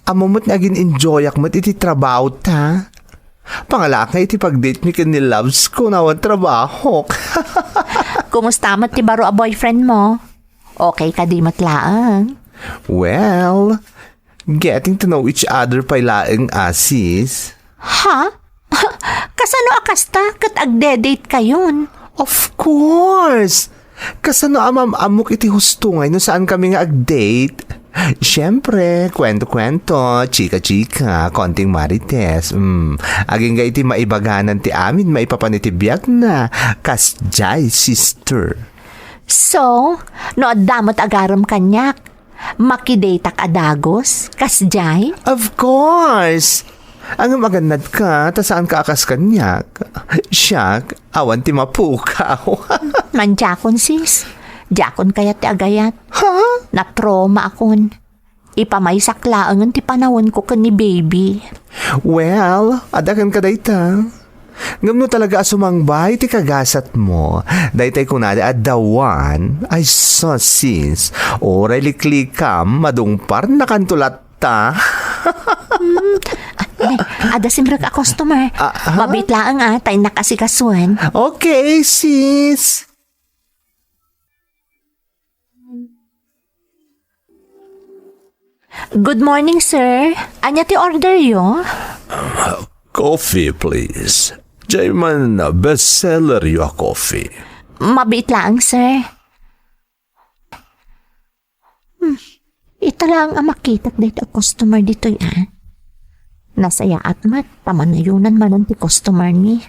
Amomot naging enjoyak mat iti trabaho ta. Pangalakay iti pag-date mi ken ni loves ko na awan trabaho. Kumusta mat ti baro a boyfriend mo? Okay ka di matlaang? Well, getting to know each other pa laeng sis. Ha? Kasano akasta kat agde-date kayon? Of course! Kasano amok iti hustungay no saan kami nga ag-date? Siyempre, kwento-kwento, chika-chika, konting marites. Aging ga iti maibaganan ti amin, maipapanitibiyag na, kasjay, sister. So, no adamot agaram kanyak, makidatak adagos, kasjay? Of course! Ang magandad ka, ta saan ka akas kanyak? Siyak, awan ti mapukaw. Manjakon, sis. Jakon kaya ti agayat. Ha? Na-trauma akon. Ipamaysaklaan ti panahon ko kan ni baby. Well, adakan ka dayta. Ngam no talaga asumangbay ti kagasat mo. Daytay kunada at dawan. Ay so sis. Oray liklikam madungpar na kantulat ta. Ada simrek a customer. Mabit lang tay nakasikasuan. Okay, sis. Good morning, sir. Anya ti order yo? Coffee, please. Jayman bestseller yung coffee. Mabit lang, sir. Ito lang ang makita dito customer dito yan. Nasaya at mat, pamanayunan man ang ti customer ni.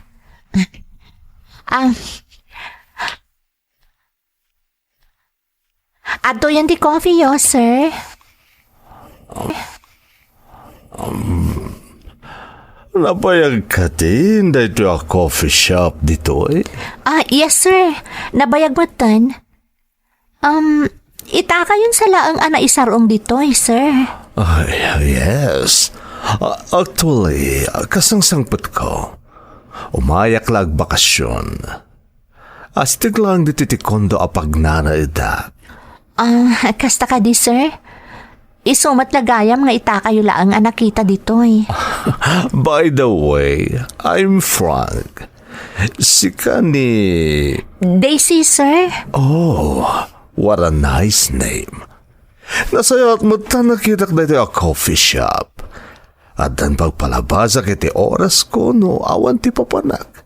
Ato yan ti coffee yo, sir. Napayag ka din dito yung coffee shop dito eh. Yes, sir. Nabayag mo tan. Itaka yun sa laang ana isarong dito sir. Yes. Actually, kasangsangpot ko. Umayak lag bakasyon. Astig lang dito ti kondo apag nanaida. Kasta ka di, sir. Isumat lagayam nga itaka yung laang anakita dito By the way, I'm Frank. Sika ni... Daisy, sir. Oh, what a nice name. Nasayat mo ta nakita ka dito a coffee shop. At dan pagpalabasa kiti oras ko no awan ti papanak.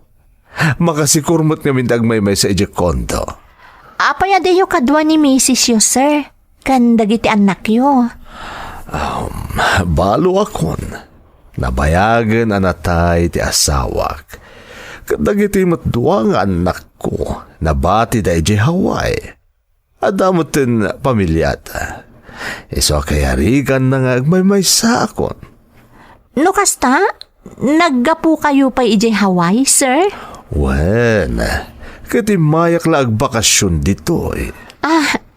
Makasikurmot nga mindag may sa ije kondo. Apaya deyo kadwa ni Mrs. yo, sir. Kan dagiti anak yo. Balo akon. Nabayagan anatay ti asawak. Kadagiti matduwa nga anak ko. Nabati da ije Hawaii. Adamutin pamilyata. Iso kaya rigan na nga agmay sa akon. No kasta, naggapu kayo pa ije Hawaii, sir? Wen, kati mayak la agbakasyon dito eh.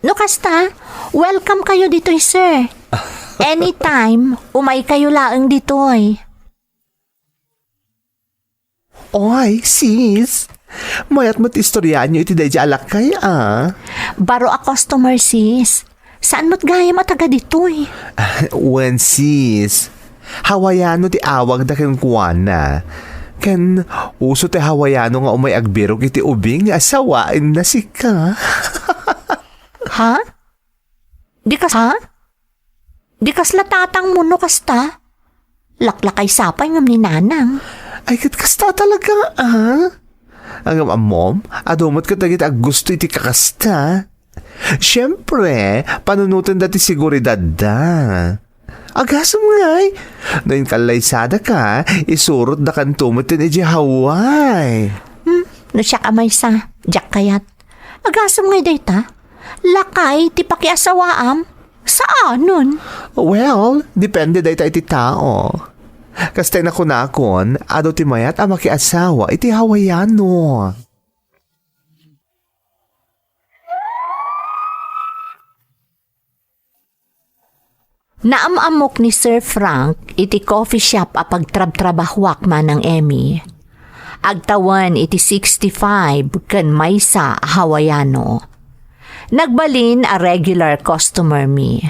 No kasta, welcome kayo dito, sir. Anytime, umay kayo laang dito Oy, sis. Mayat mo't istoryaan nyo iti day alakay, Baro a customer, sis. Saan mo't gaya mataga dito When, sis. Hawaiano ti awag da ken kuana. Ken uso ti Hawaiano nga umay agbiro iti ubing nga asawain na sika. Ha? Di kas latatang muno kasta? Laklakay sapay ngam ni nanang. Ay kat kasta talaga, Ang mom, adumot ka tagit ag gusto iti kakasta. Siyempre, panunutan dati siguridad da. Agasam ngay. Noin kalaysada ka, isurot da kan tumutin iji Hawaii. No siya kamay sa, jak kayat. Agasam ngay dayta. Lakay, ti pakiasawaam. Saan nun? Well, depende day iti tao. Kastay na kunakon, ado ti mayat ang makiasawa iti Hawaiano. Naamamok ni Sir Frank iti coffee shop a pagtrab-trabahwak man ng Emmy. Agtawan iti 65 ken maysa Hawaiano. Nagbalin a regular customer mi.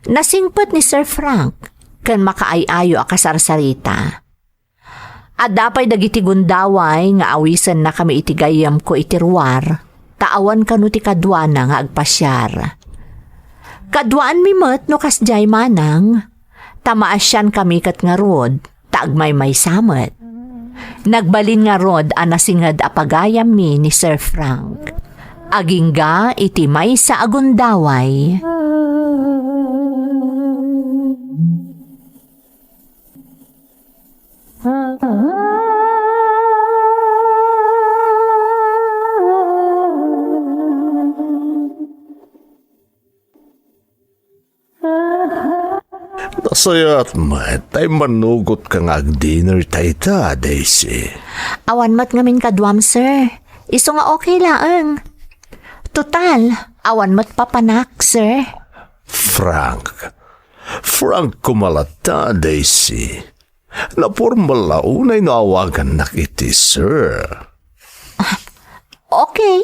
Nasingpet ni Sir Frank ken makaayayo a kasarsarita. At dapay dagiti gundaway nga awisan na kami iti gayam ko iti ruwar, taawan kanu ti kadwana nga agpasyar. Kadwaan mi met no kasjay manang, tamaasyan kami kat nga rod, taagmay may samet. Nagbalin nga rod anasingad apagayam mi ni Sir Frank. Agingga iti may sa agundaway. Nasayat mat, tay manugot ka nga ag-dinner tayta, Daisy. Awan mat ngamin kadwam, sir. Iso nga okay laang. Total, awan mat papanak, sir. Frank kumalata, Daisy. Napormal na unay naawagan na kiti, sir. Okay.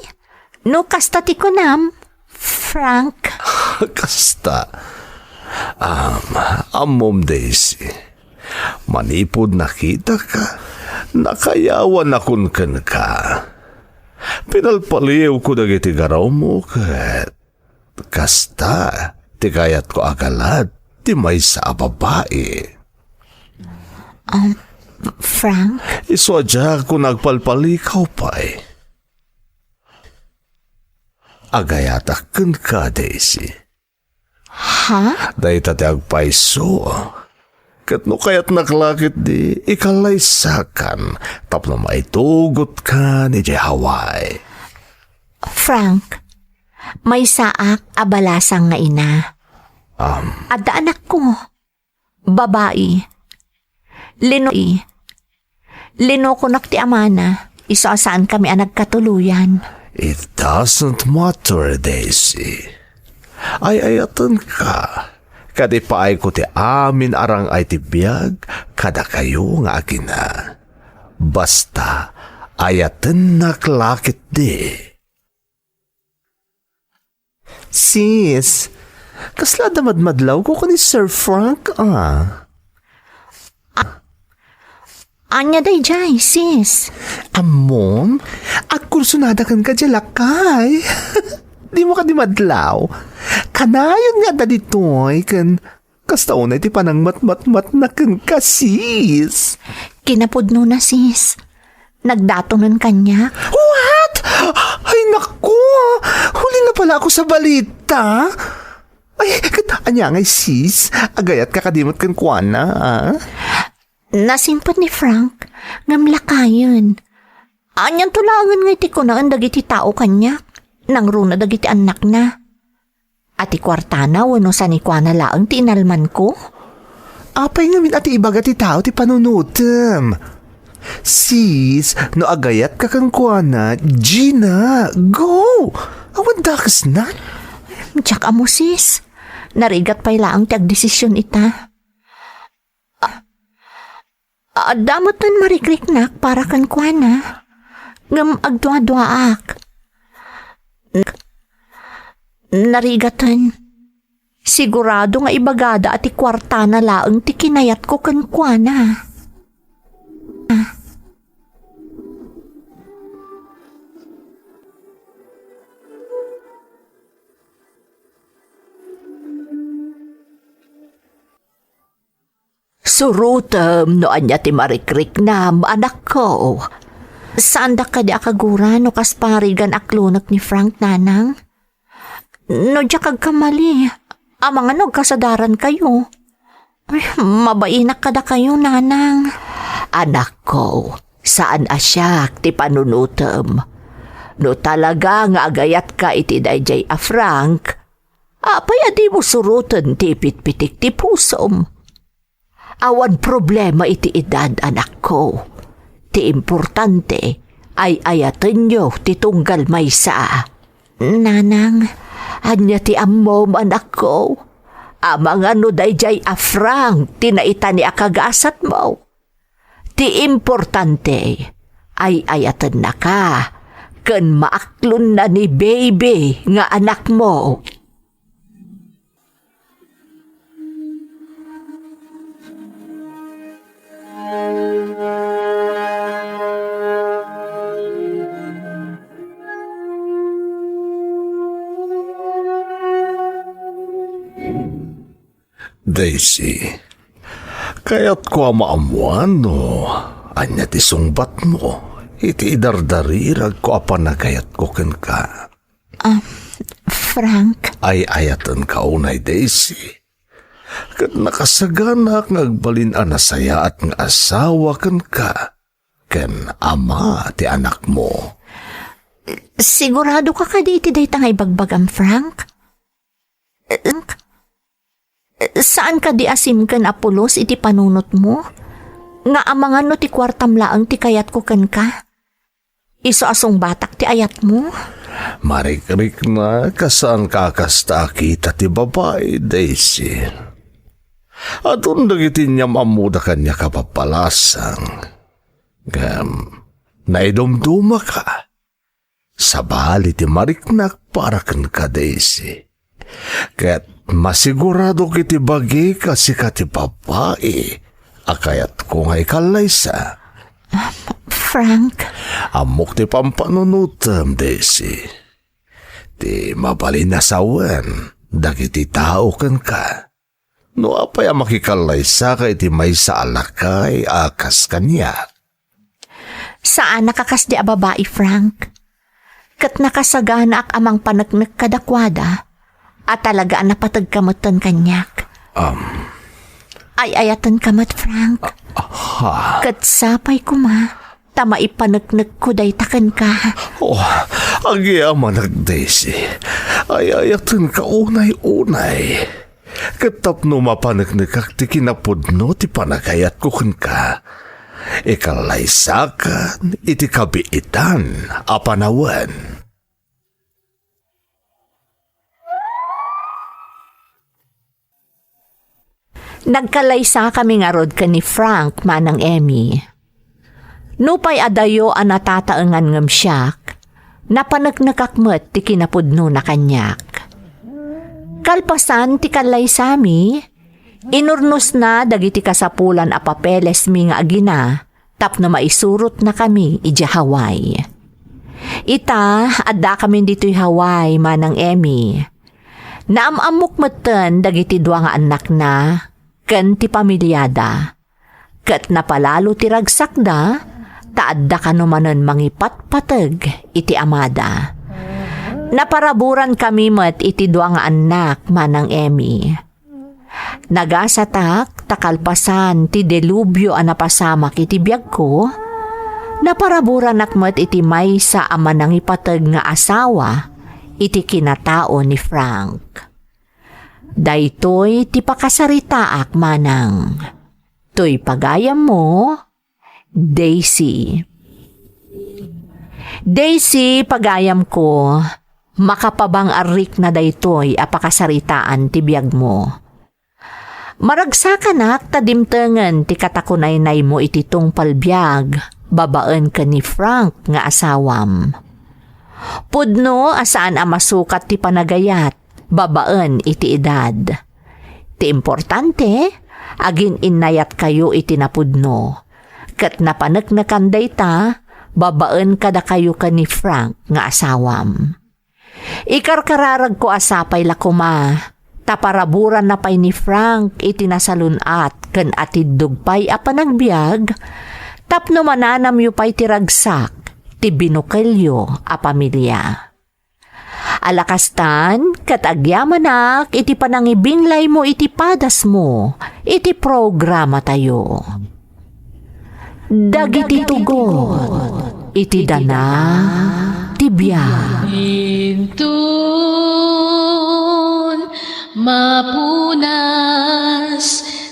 No kasta ti kunam, Frank. Kasta. Mom Daisy. Manipod nakita ka, nakayawan akon ken ka. Pinalpaliw ko dagiti garaw mo ket kasta ti kayat ko agalad ti may sa babae. Frank, Iswadya ko nagpalpalikaw pa'y. Agayatak ken ka, Daisy. ha? Day tati agpaiso. Kat no kayat naklakit di, ikalaysakan, tapno maitugot ka ni Hawaii. Frank, may saak abalasang nga ina. Adda anak ko, babae. Lino ko nakti amana, isasaan kami ang nagkatuluyan. It doesn't matter, Daisy. Ay-ayatan ka. Kadi paay ko ti amin arang ay tibiyag, kada kayo nga akina. Basta, ayatan naklakit di. Sis, kasla damadmadlaw ko ni Sir Frank, Anya day jay, sis. Amon, agkursunada kan ka lakay. Di mo ka di madlaw. Kanayon nga da ditoy, kan kastaon ay ti panang matmatmat na kan kasis. Kinapudno na, sis. Nagdatonan kanya. What? Ay naku, huli na pala ako sa balita. Ay, anya ngay sis, agayat kakadimot kan kuana, Nasimpat ni Frank, ngamlakayon. Anyan tulangan nga iti ko na ang dagiti tao kanya. Nang runa dagiti anak na. Ati kwartana wano sa ni kuana laang tinalman ko. Apay ngamin ati ibaga ti tao ti panunutem. Sis, no agayat ka kang kuana, Gina, go! Awan dakas na. Tsak amo sis, narigat pa'y laang ti agdesisyon ita. Damot nun marikriknak para kan kuana. Ngam agdwa-dwaak. Narigatan. Sigurado nga ibagada at ikwarta na laang ti kinayat ko kan kuana. Surutem no anya ti marikrik na anak ko. Saan da ka di akagura no kasparigan aklunak ni Frank nanang? No di kamali, amang ano kasadaran kayo. Ay, mabainak kada kayo nanang. Anak ko, saan asyak ti panunutem? No talaga nga agayat ka iti dayjay a Frank, apay adi mo suruten ti pitpitik ti pusom. Awan problema iti edad anak ko. Ti importante ay ayatan nyo ti tunggal maysa. Nanang, anya ti ammom anak ko. Amang ano dayjay a Frank tinaita ni akagasat mo. Ti importante ay ayatan na ka. Ken maaklon na ni baby nga anak mo. Daisy, kaya't ko maamuan no, anya ti sungbat mo, iti idardarirag ko apan na kayat ko ken ka. Frank, Ay ayatan ka unay, Daisy. Kat nakasaganak ngagbalin anasaya at ng asawa ken ka, ken ama ti anak mo. sigurado ka kaditi day tangay bagbagang Frank? Saan ka di asim kan apulos iti panunot mo? Nga amangan no ti kwartam laang ti kayat ko kan ka? Iso asong batak ti ayat mo? Marikrik na kasaan kakasta kita ti babae, Daisy. At undag iti niyam amuda kanya kapapalasang. Naidumduma ka. Sabali ti mariknak para kan ka, Daisy. Kaya't masigurado kiti bagi kasi ka ti babae Akayat ko nga ikalaysa. Frank, Amok ti pampanunutam, Daisy. Ti mabalinasawan, dagiti tao kan ka. No apay makikalaysa kay ti may sa alakay akas kanya. saan nakakas di a babae, Frank? Kat nakasagana ak amang panagnak kadakwada, at talaga napatag kamutan kanyak. Ay ayatan kamat, Frank. Kat sapay ko ma, tama ipanagnak ko day takan ka. Oh, agyaman nagdaisy. Ay ayatan ka unay-unay. Katapno mapanagnikak ti kinapudno ti panagayat ko kun ka. Ikalaysakan iti kabiitan apanawan. Nagkalaysa kami nga rod ka ni Frank manang Emmy. Nupay adayo ang natataengan ngam siyak, napanagnakakmet ti kinapudno na kanyak. Kalpasan ti kalaysa mi, inurnos na dagiti kasapulan a papeles mi nga agina, tapno maisurot na kami ija Hawaii. Ita, adda kami dito'y Hawaii manang Emmy. Naamamok meten dagiti dua nga anak na, ken ti pamilyada. Ket napalalo ti ragsakda, taadda kanumanen mangipat-pateg iti amada. Naparaburan kami met iti dua nga anak manang Emmy. Nagasatak takalpasan ti delubyo a napasamak iti biag ko, naparaburan akmet iti maysa a manangipateg nga asawa iti kinatao ni Frank. Daytoy ti pakasaritaak manang. Toy pagayam mo, Daisy. Daisy, pagayam ko, makapabang arik na daytoy a pakasaritaan ti biag mo. Maragsakan tadimtengen ti katakunaynay mo iti tungpal biag, babaen ka ni Frank nga asawam. Pudno asaan a masukat ti panagayat, babaen iti edad. Ti importante, agin inayat kayo iti napudno. Kat napanagnakan dayta, babaen kada kayo ka ni Frank nga asawam. Ikarkararag ko asapay lakuma, taparaburan na pay ni Frank iti nasalunat ken atidug pay a panagbiag, tapno mananam yu pay ti ragsak, ti binukelyo a pamilya. Alakastan, kat agyamanak, iti panangibinglay mo iti padas mo, iti programa tayo. Dagiti tugot, iti dana, tibya. Intun mapunas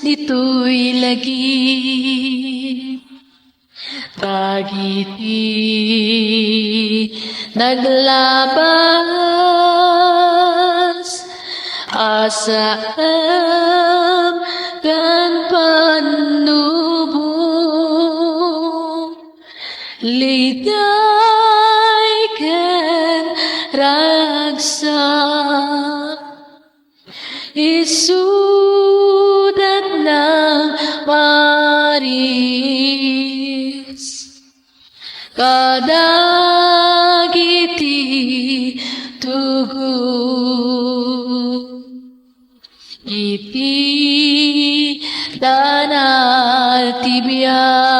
dito'y lagi. Dagiti naglabas asam kan panubong liday ken ragsak isudat ng maris kadagiti tugu iti danal tibiyag